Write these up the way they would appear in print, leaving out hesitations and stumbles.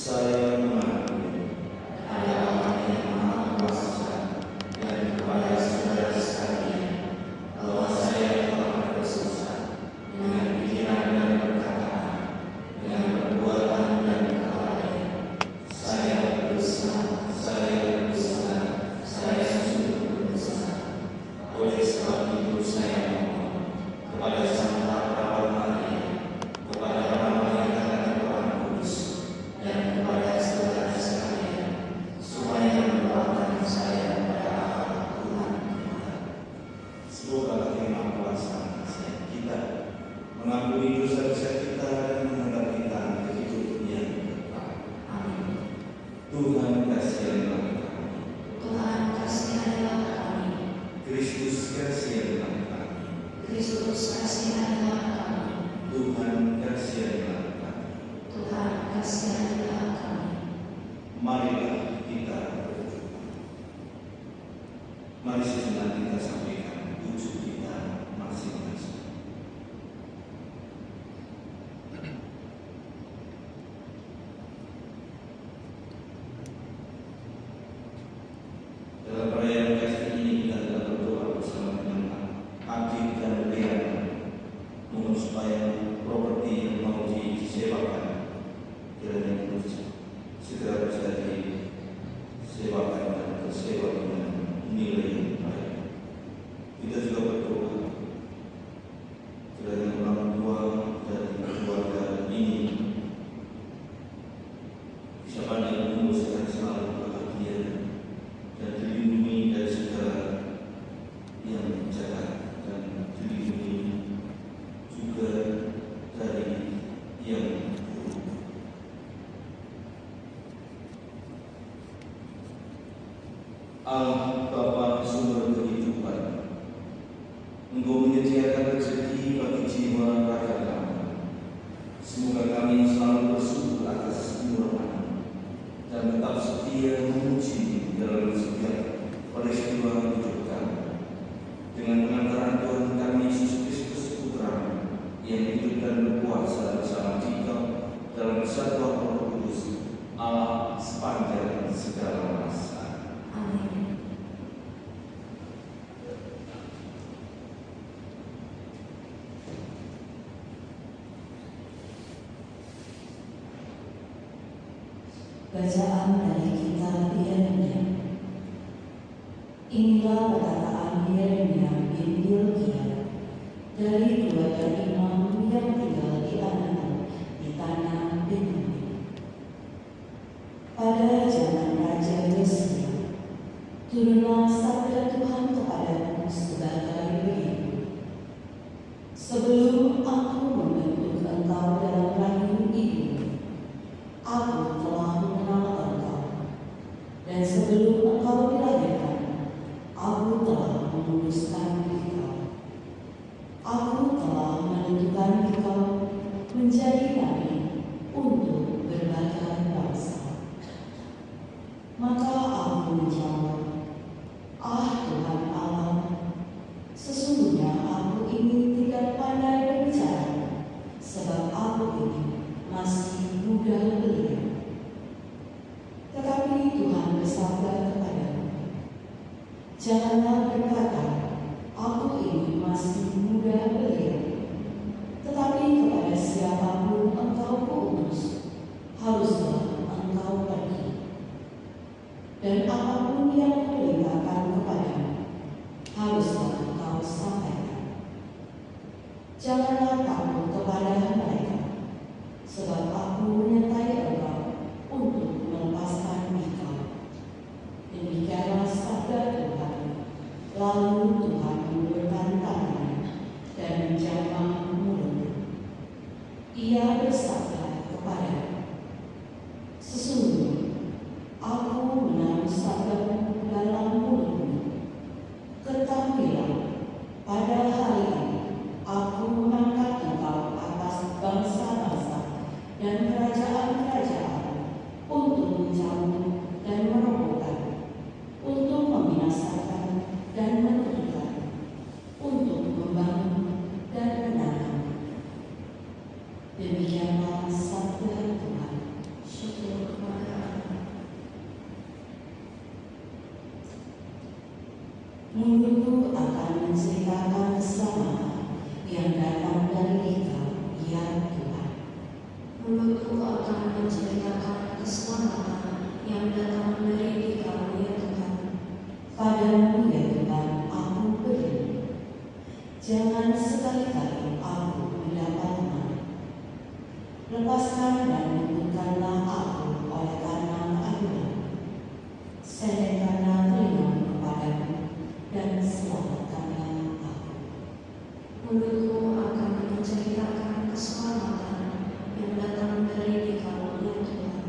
Saya mengakui ada Allah yang Maha Kuasa dan kepada saudara sekalian bahwa saya telah berdosa dengan pikiran dan perkataan, dengan perbuatan dan kata lain. Saya berdosa, saya sungguh berdosa. Oleh sebab itu saya mohon kepada Sang Perawat Maria, kepada para malaikat dan Roh Kudus, dan kepada saudara sekalian, supaya mendoakan saya pada Allah Tuhan kita. Semoga Maha Kuasa kita mengampuni dosa-dosa kita dan mengantar kita ke hidup yang kekal. Amin. Tuhan kasihanlah kami. Tuhan kasihanlah kami. Kristus kasihanlah kami. Kristus kasihanlah kami. Tuhan kasihanlah kami. Tuhan kasihanlah kami. Marilah kita berdoa. Mari sejenak kita sampaikan wujud kita masing-masing. Dalam perayaan kasih ini kita telah berdoa bersama dengan Adit dan Rian, mohon supaya properti yang mau disewakan kiranya segera bisa disewakan dan tersewa dengan nilai yang baik. Kita juga berdoa kiranya orang tua dari keluarga ini bisa pandai umur sehat selalu bahagia dan dilindungi dari segala yang jahat, dan dilindungi juga dari yang buruk. Allah Bapa sumber kehidupan, Engkau menyediakan rezeki bagi jiwa raga kami. Semoga kami selalu bersyukur atas kemurahan dan tetap setia memuji dalam setiap peristiwa hidup kami. Dengan pengantaran Tuhan kami Yesus Kristus Putra yang hidup dan berkuasa bersama kita dalam persatuan Roh Kudus, Allah sepanjang segala masa. Amin. Bacaan dari kitab Yeremia. Inilah perkataan Yeremia bin Hilkiah dari keluarga imam yang tinggal di Anatot di tanah Benyamin. Pada zaman Raja Yosia, turunlah sabda Tuhan kepadamu sebagai berikut. Sebelum aku membentuk engkau dalam rahim ibumu, aku telah mengenal engkau, dan sebelum engkau dilahirkan, aku telah memutuskan engkau. Aku telah menentukan engkau menjadi nabi untuk berbagai bangsa. Maka aku menjawab, "Ah Tuhan Allah, sesungguhnya aku ini tidak pandai berbicara, sebab aku ini masih muda belia." Tetapi Tuhan bersabda kepadaku, "Janganlah berkata, aku ini masih muda belia, tetapi kepada siapapun engkau kuutus, haruslah engkau pergi. Dan apapun yang kuperintahkan kepadamu, haruslah engkau sampaikan. Janganlah takut kepada mereka, sebab aku menyertai engkau untuk melepaskan engkau." Demikianlah sabda Tuhan. Lalu Tuhan mengulurkan tangannya dan menjamah mulutnya. Ia bersabda kepadaku, "Sesungguhnya aku menaruh sabdamu dalam mulutmu. Ketahuilah, pada hari ini aku mengangkat engkau atas bangsa-bangsa dan kerajaan-kerajaan untuk mencabut dan merobohkan, untuk membinasakan dan menentukan, untuk membangun dan menanam." Demikianlah sabda Tuhan. Syukur Mulutku akan menceritakan keselamatan yang datang dari Dikau ya Tuhan. Padamu ya Tuhan aku berdiri. Jangan sekali-kali aku mendapat menang. Lepaskan dan lembutkanlah aku oleh karena keadilan. Sendekkanlah telingamu kepadamu dan selamatkanlah aku. Mulutku akan menceritakan keselamatan yang datang dari Dikau ya Tuhan.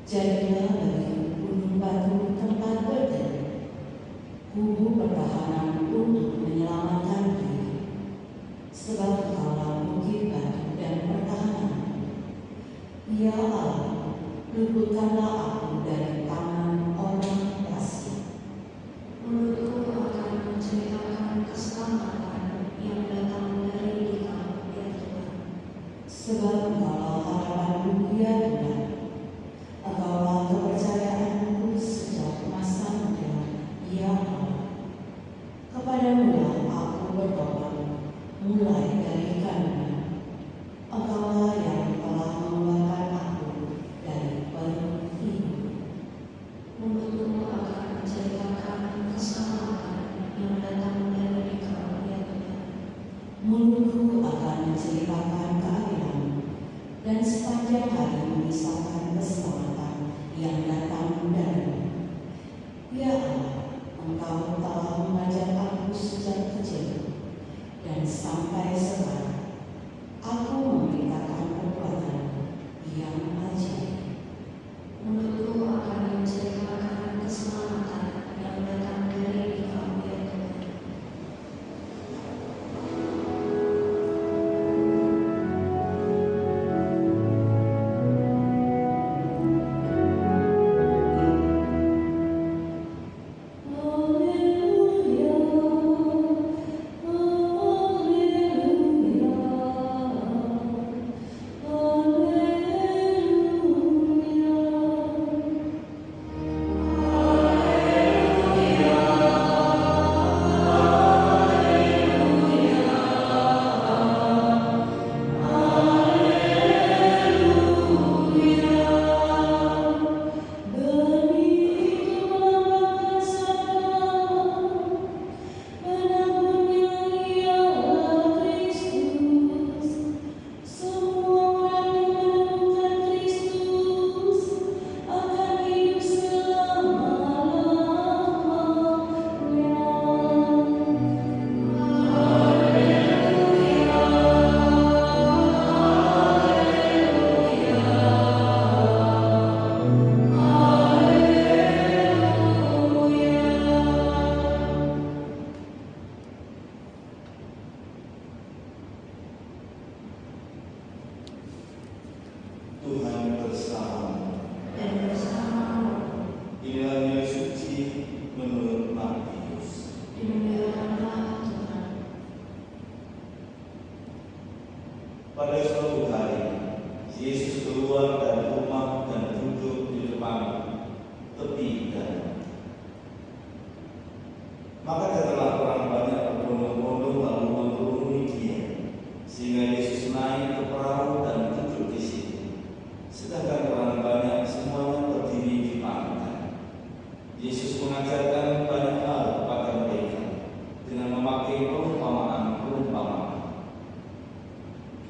Jadilah bagiku gunung batu tempat berteduh, kubu pertahanan untuk menyelamatkan diri. Sebab Engkaulah bukit batu dan pertahananku. Ya Allah, luputkanlah aku dari tangan orang fasik. Mulutku akan menceritakan keselamatan yang datang dari Dikau ya Tuhan. Sebab Engkaulah harapanku ya Tuhan. Engkaulah kepercayaanku sejak masa muda, ya Allah. Kepadamu-lah aku bertobat, mulai dari kandungan. Engkaulah yang telah mengeluarkan aku dari perut ibu. Mulutku akan menceritakan keselamatan yang datang dari Dikau ya Tuhan. Mulutku akan menceritakan keadilan, dan sepanjang hari mengisahkan keselamatan yang datang darimu. Ya Allah, Engkau telah mengajar aku sejak kecil, dan sampai sekarang aku memberitakan perbuatanmu yang ajaib. Mulutku akan menceritakan keselamatan yang datang dari Dikau ya Tuhan. Tuhan bersamamu. Dan bersamamu Inilah nilai suci menurut Matius. dimuliakanlah Tuhan. Pada suatu hari, Yesus keluar dari rumah dan duduk di depan tepi danau. Maka datanglah orang banyak berbondong-bondong lalu menuruni dia, sehingga Yesus naik ke perahu dan duduk di situ. Sedangkan orang banyak semuanya berdiri di pantai. Yesus mengajarkan banyak hal kepada mereka dengan memakai perumpamaan-perumpamaan.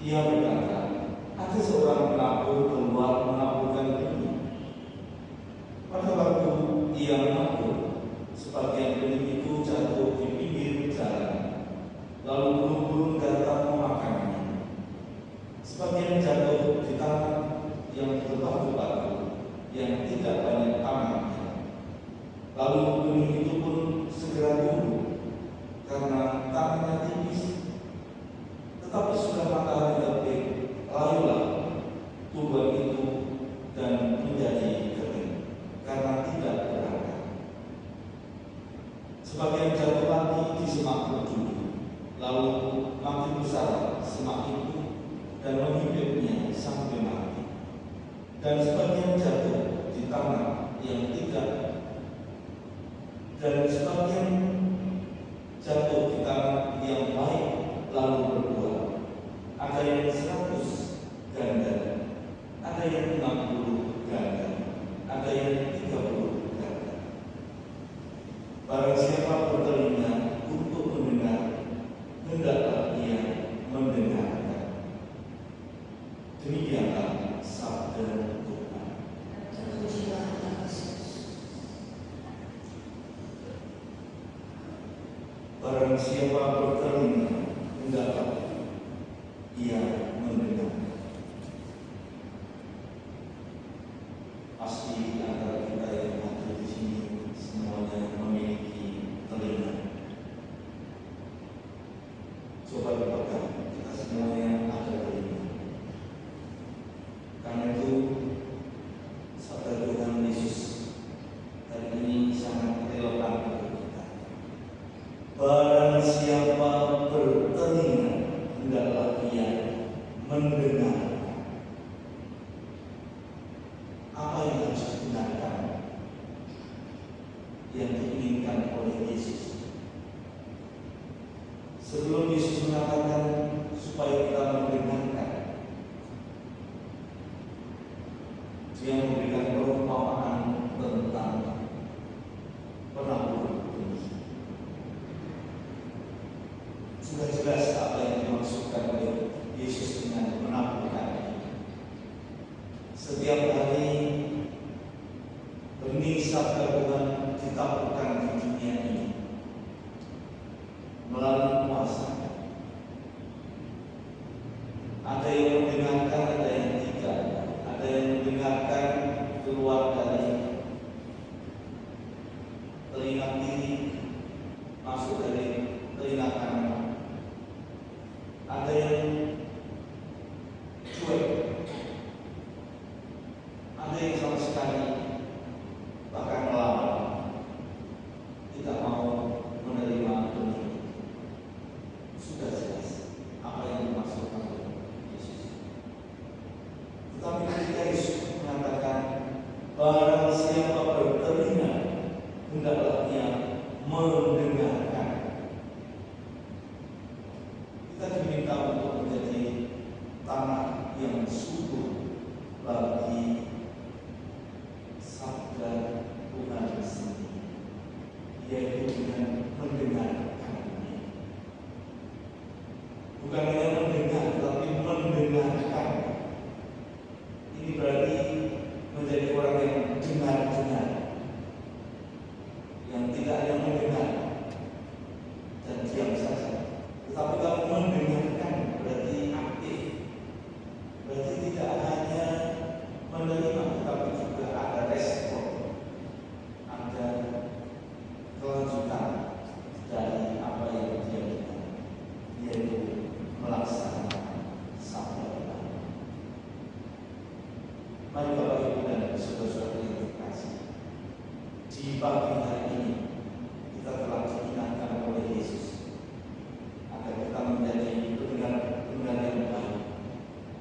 Ia berkata, ada seorang penabur keluar menaburkan benih. Pada waktu ia menabur, sebagian benih itu jatuh di pinggir jalan, lalu burung-burung datang memakannya. Sebagian jatuh di tanah yang berbatu-batu, yang tidak banyak tanahnya. Lalu benih itu pun segera tumbuh, karena tanahnya tipis. Tetapi sudah matahari terbit, layulah tumbuhan itu dan menjadi kering, karena tidak berakar. Sebagian jatuh lagi di semak berduri, lalu makin besar semak itu dan menghidupnya sampai mati. Dan sebagian jatuh di tanah yang tidak, dan sebagian jatuh di tanah yang baik lalu berbuah. Ada yang 100 ganda, ada yang 60 ganda, ada yang 30 ganda. Barang siapa bertelinga untuk mendengar, hendaklah ia mendengarkan. Demikianlah sabda Tuhan. Terpujilah Yesus. Barang siapa bertelinga, hendaklah ia mendengar. Pasti di antara kita yang hadir di sini semuanya memiliki telinga. Coba dipegang, kita semuanya ada telinga. Karena itu sabda Tuhan Yesus hari ini sangat relevan untuk kita. Barang siapa bertelinga, hendaklah ia mendengar. Apa yang harus didengarkan, yang diinginkan oleh Yesus. Sebelum Yesus mengatakan supaya kita mendengarkan, Dia memberikan perumpamaan tentang penabur benih. Sudah jelas apa yang dimaksudkan oleh Yesus dengan menaburkan. Setiap hari benih sabda Tuhan ditaburkan di dunia ini melalui puasa. Ada yang mendengarkan, ada yang tidak. Ada yang mendengarkan keluar dari telinga kiri, masuk dari telinga kanan. Ada yang cuek, ada yang sama sekali bahkan melawan, tidak mau menerima benih. Sudah jelas apa yang dimaksudkan oleh Yesus. Tetapi ketika Yesus mengatakan barang siapa bertelinga, hendaklah ia mendengarkan. Kita diminta untuk menjadi tanah yang subur bagi sabda Tuhan sendiri, yaitu dengan mendengarkannya. Bukan hanya mendengar, tapi mendengarkan. Ini berarti menjadi orang yang dengar-dengar, yang tidak hanya mendengar dan diam saja, tetapi kalau mendengarkan berarti aktif, berarti tidak hanya menerima, tetapi juga ada respon, ada kelanjutan dari apa yang dia dengar, yaitu melaksanakan sabda Tuhan. Mari Bapak Ibu dan saudara-saudara yang terkasih, di pagi hari ini kita telah diingatkan oleh Yesus agar kita menjadi pendengar yang baik,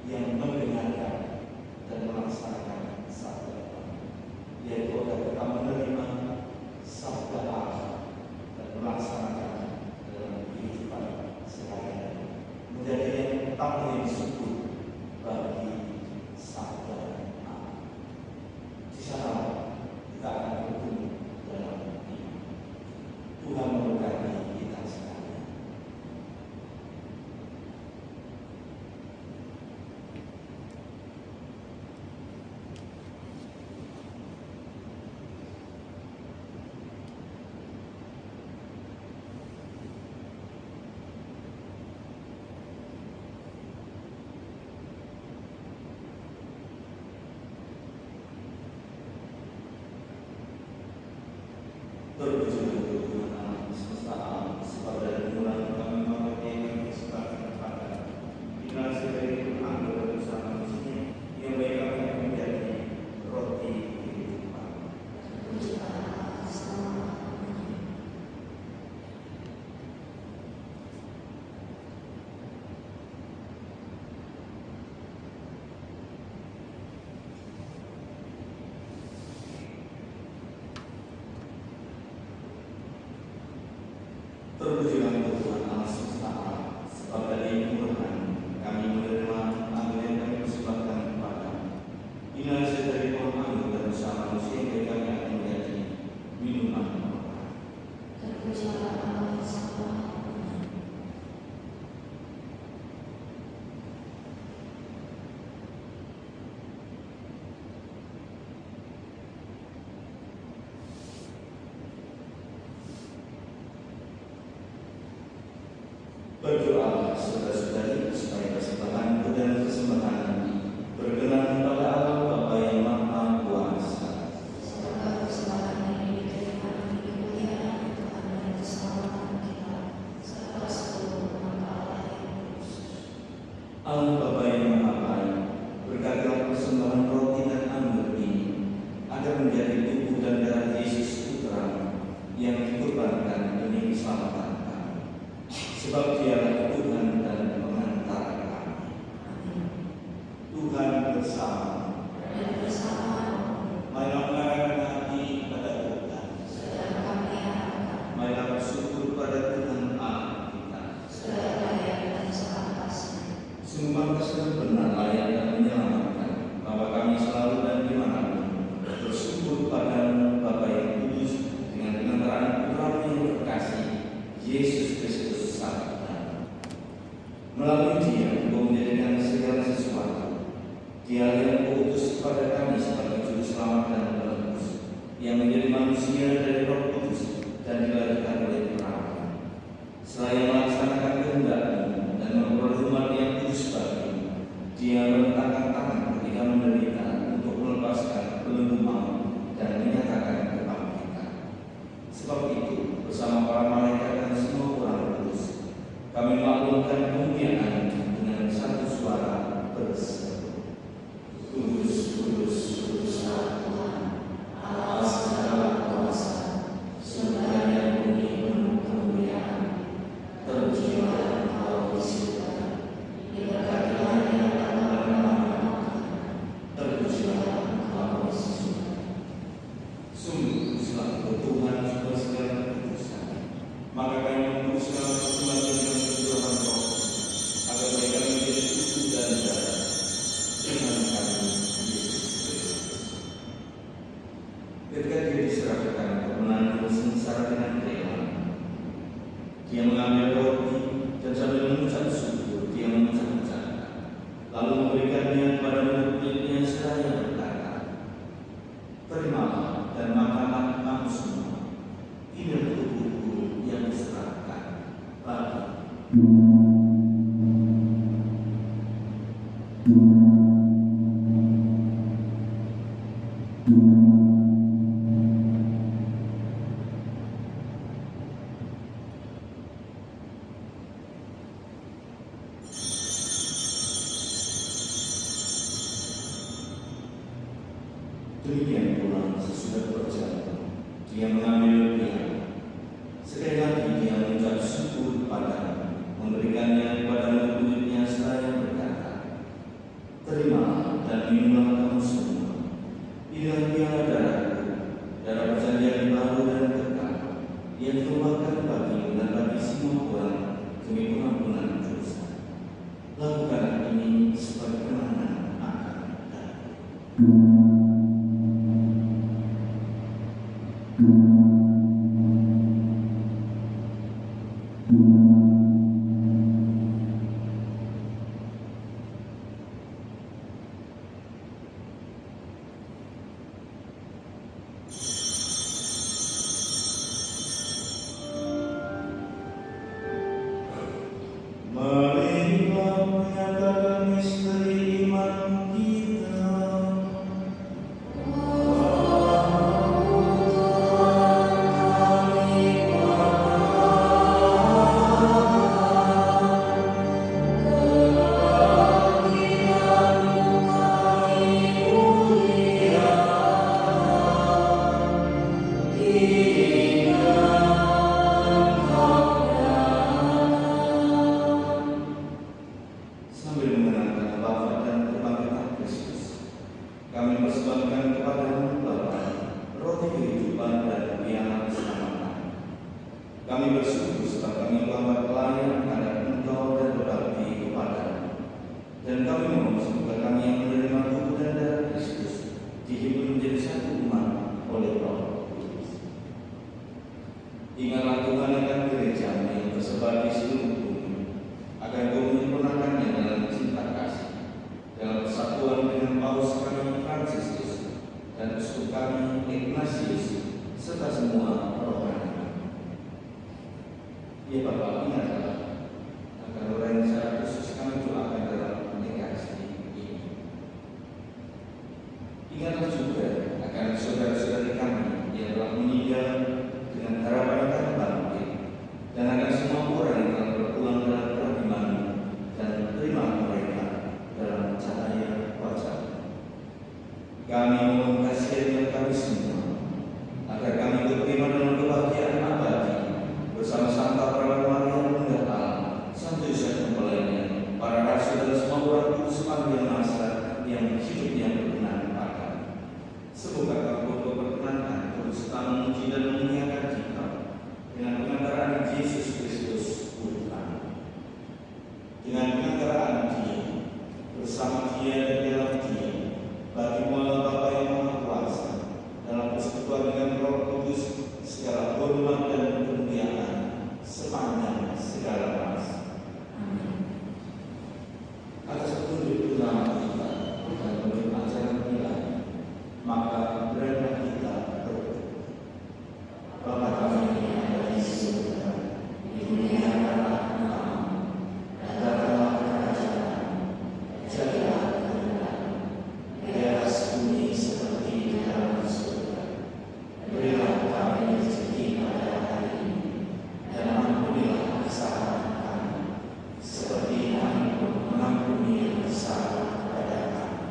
yang mendengarkan dan melaksanakan sabda Tuhan, yaitu agar kita menerima sabda Allah dan melaksanakan dalam kehidupan sehari-hari, menjadi yang tamu yang subur bagi sabda Allah. Di sana kita akan bertumbuh dalam iman. Tuhan memberkati kita sekalian. Terpujilah Tuhan Allah semesta alam, sebab dari mulai kami mengerti kesempatan kepada bila sebagai Tuhan bersama manusia yang baik kami menjadi roti kehidupan. Terpujilah selama. Berdoa saudara-saudari supaya persembahan dan persembahan berkenan pada Allah Bapa yang Maha Kuasa. Semoga persembahan ini diterima demi kemuliaan Tuhan dan keselamatan kita, serta seluruh umat Allah yang kudus. Allah Bapa yang Maha Baik, berkatilah persembahan roti dan anggur ini agar menjadi tubuh dan darah Yesus Putra yang dikorbankan demi keselamatan kami. Sebab Dialah Tuhan dan pengantara kami. Tuhan bersama. Dan bersama Marilah mengarahkan hati pada Tuhan. saudara kami harapkan, Marilah bersyukur pada Tuhan Allah kita. saudara layak dan sepantasnya. Sungguh pantas dan benar, layak dan menyelamatkan bahwa kami selalu dan dimanapun bersyukur pada Bapa yang kudus dengan penyertaan Putra yang terkasih Yesus Kristus Sang Putra. Melalui Dia Engkau menjadikan segala sesuatu. Dia yang mengutus kepada kami sebagai juru selamat dan penebus, yang menjadi manusia dari Roh Kudus dan dilahirkan oleh perawan. Selain melaksanakan kehendak-Mu dan memperoleh umat yang kudus bagimu, Dia meletakkan tangan ketika menderita untuk melepaskan belenggu maut dan menyatakan kebangkitan. Sebab itu, bersama para malaikat dan semua orang kudus, kami melakukan kemuliaan dengan satu suara berseru: Kudus, kudus, kuduslah Tuhan, Allah segala kuasa, surga dan bumi penuh kemuliaan. Terpujilah Engkau di surga, diberkatilah yang datang nama-Mu, terpujilah Engkau di surga. Sungguh kuduslah Engkau Tuhan Juru segala kekudusan. Maka kami mengkuduskan persembahan dengan kebutuhan Roh, agar mereka menjadi tubuh dan darah Tuhan kami Yesus Kristus. Ketika Dia diserahkan untuk menanggung sengsara dengan rela, Dia mengambil roti dan sambil mengucap syukur, Dia memecah-mecahkan, lalu memberikannya kepada murid-muridnya seraya berkata, "Terimalah dan makanlah kamu semua. Inilah tubuhku yang diserahkan bagi." Demikian pula sesudah berjalan, Dia mengambil piala. Sekali lagi Dia mengucap syukur Padanya, memberikannya kepada murid-muridnya seraya berkata, "Terimalah dan minumlah kamu semua. Inilah piala darahku, darah perjanjian baru dan kekal, yang ditumpahkan bagimu dan bagi semua orang demi pengampunan dosa. Lakukanlah ini sebagai kenangan akan aku." Marilah menyatakan misteri iman kita. Sambil mengenangkan wafat dan kebangkitan Kristus, kami persembahkan kepada-Mu Bapa roti kehidupan dan piala keselamatan. Kami bersyukur sebab kami telah pelayan terhadap Engkau dan berbakti kepada-Mu. Dan kami mohon semoga kami yang menerima tubuh dan darah Kristus dihimpun menjadi satu umat oleh Roh Kudus. Ingatlah Tuhan akan gereja yang tersebar di seluruh bumi, agar Kau menyempurnakannya dalam cinta kasih, dalam persatuan dengan Paus kami Fransiskus dan Uskup kami Ignatius serta semua rohani. Ya Bapa, ingatlah Ingatlah juga akan saudara-saudari kami yang telah meninggal dengan harapan akan bangkit, dan akan semua orang yang telah berpulang dalam keimanan, dan terima mereka dalam cahaya wajah. Kami mohon kasihan kami semua, agar kami diterima dalam kebahagiaan abadi bersama Santa Perawan Maria Bunda Allah, Santo Yosef Tempelainya, para rasul dan semua orang kudus sepanjang masa yang hidupnya berkenan pada. Semoga Engkau berkenankan terus memuji dan memuliakan kita dengan pengantaraan Yesus Kristus Putra. Dengan pengantaraan Dia, bersama Dia dan dalam Dia, bagi Allah Bapa yang Maha Kuasa, dalam persekutuan dengan Roh Kudus, segala hormat dan kemuliaan sepanjang segala masa. Amin. Atas petunjuk utama kita dan menurut ajaran kita, maka beranjak kita berdoa. Bapa kami yang ada di surga, dimuliakanlah namamu, datanglah kerajaan-Mu, jadilah kehendak-Mu di atas bumi seperti di dalam surga. Berilah kami rezeki pada hari ini, dan ampunilah kesalahan kami, seperti kami pun mengampuni yang bersalah kepada kami.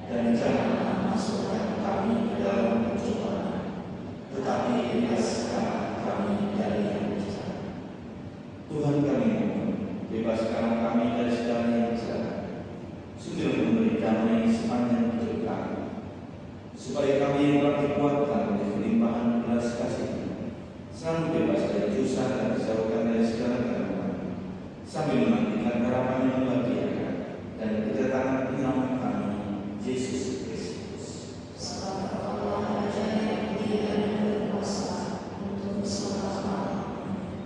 Dan janganlah masukkan kami ke dalam pencobaan, tetapi bebaskanlah kami dari yang jahat. Tuhan kami mohon, bebaskanlah kami dari segala yang jahat, sudahlah memberi damai sepanjang hidup kami, supaya kami yang telah dikuatkan oleh kelimpahan belas kasih-Mu, selalu bebas dari dosa dan dijauhkan dari segala gangguan, sambil menantikan harapan yang membahagiakan dan kedatangan penyelamat kami, Yesus Kristus. Sebab Allah Raja yang mulia dan berkuasa untuk selama-lamanya.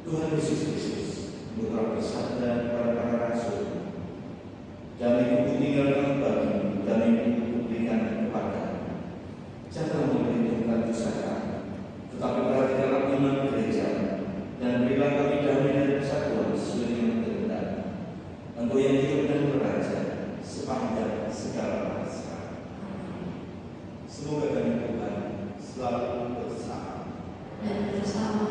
Tuhan Yesus Kristus berkata bersabda kepada para rasul, "Damai-Ku tinggalkan bagimu, damai-Ku kuberikan kepadamu. Janganlah memperhitungkan dosa kami, tetapi perhatikanlah iman gereja, dan berilah kami damai dan persatuan sesuai dengan kehendak Engkau yang hidup dan beraja sepanjang segala masa." Semoga kami Tuhan selalu bersama Dan bersama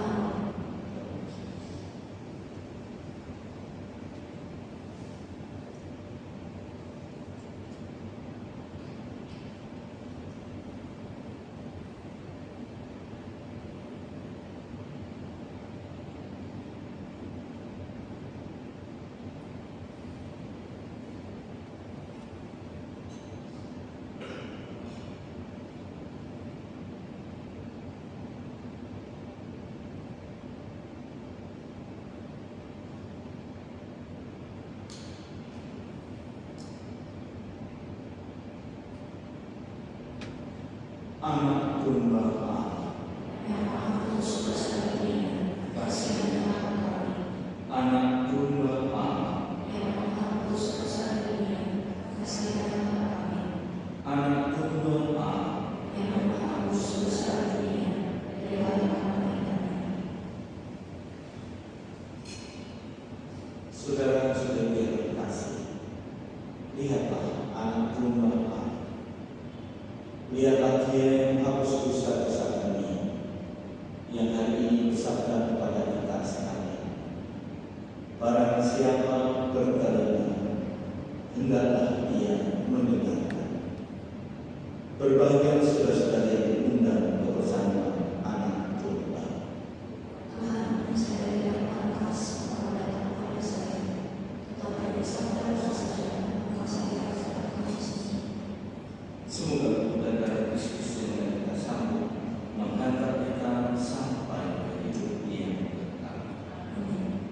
Anak Domba Allah, yang menghapus dosa dunia, kasihilah kami. Anak Domba Allah, Yang menghapus dosa dunia, kasihilah kami. Anak Domba Allah. Yang menghapus dosa dunia, berilah kami. Saudara-saudari yang terkasih, lihatlah Anak Domba Allah. Lihatlah Dia yang menghapus dosa-dosa dunia, yang hari ini bersabda kepada kita sekalian, "Barang siapa bertelinga, hendaklah ia mendengarkan." Berbahagia saudara-saudari yang diundang untuk bersama Anak Domba. Tuhan, saya tidak pantas kalau datang kepada saya, tetapi sabda saja, maka saya akan sembuh. Semoga kemudian darah Kristus yang kita sambut menghantar kita sampai ke hidup yang kekal. Amin.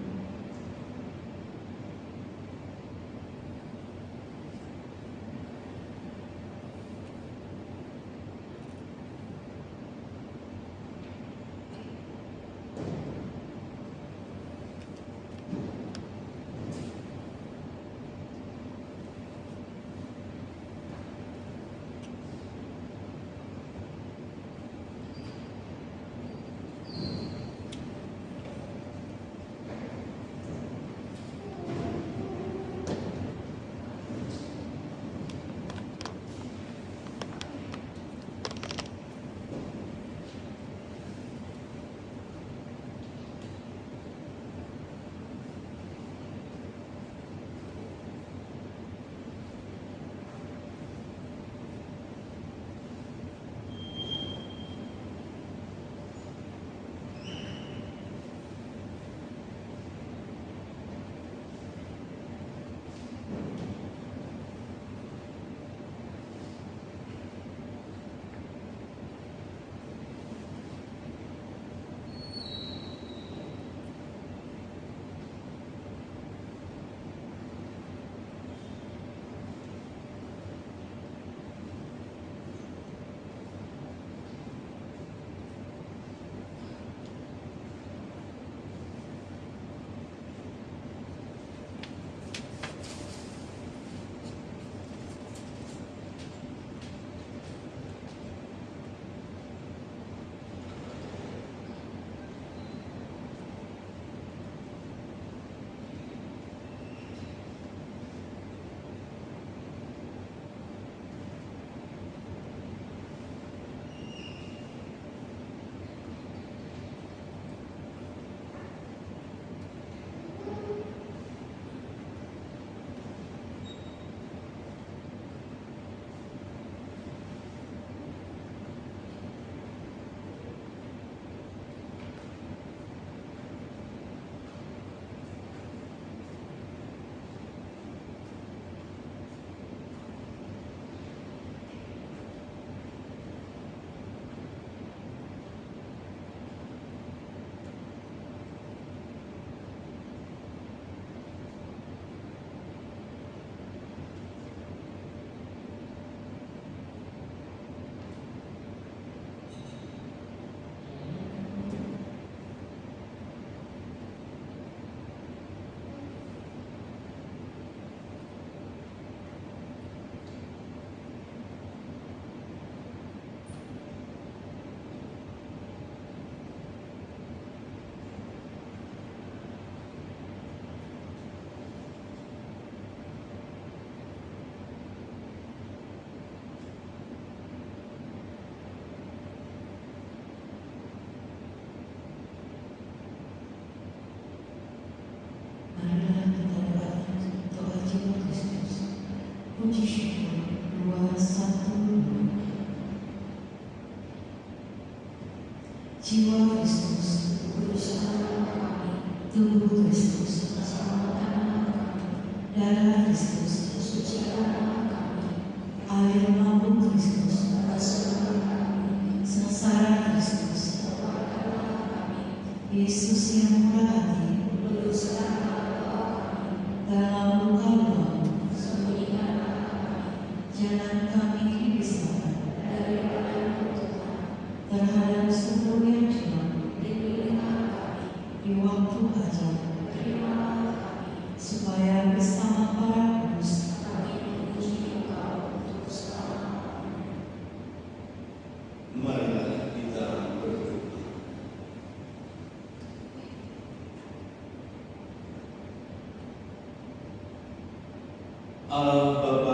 Jiwa Kristus, bersama kami, tubuh Kristus, selamatkanlah kami, darah Kristus, sucikanlah kami, air lambung Kristus, basuhlah kami, sengsara Kristus, selamatkanlah kami, Yesus yang murah hati, luruskanlah doa kami, dalam luka-luka, sembunyikanlah kami jangan kami dipisahkan dari padamu Tuhan, terhadap sumber yang curang lindungilah kami, di waktu ajal, terimalah kami, supaya bersama para kudus kami memuji Engkau untuk selama-lamanya. Marilah kita berdoa. Allah Bapa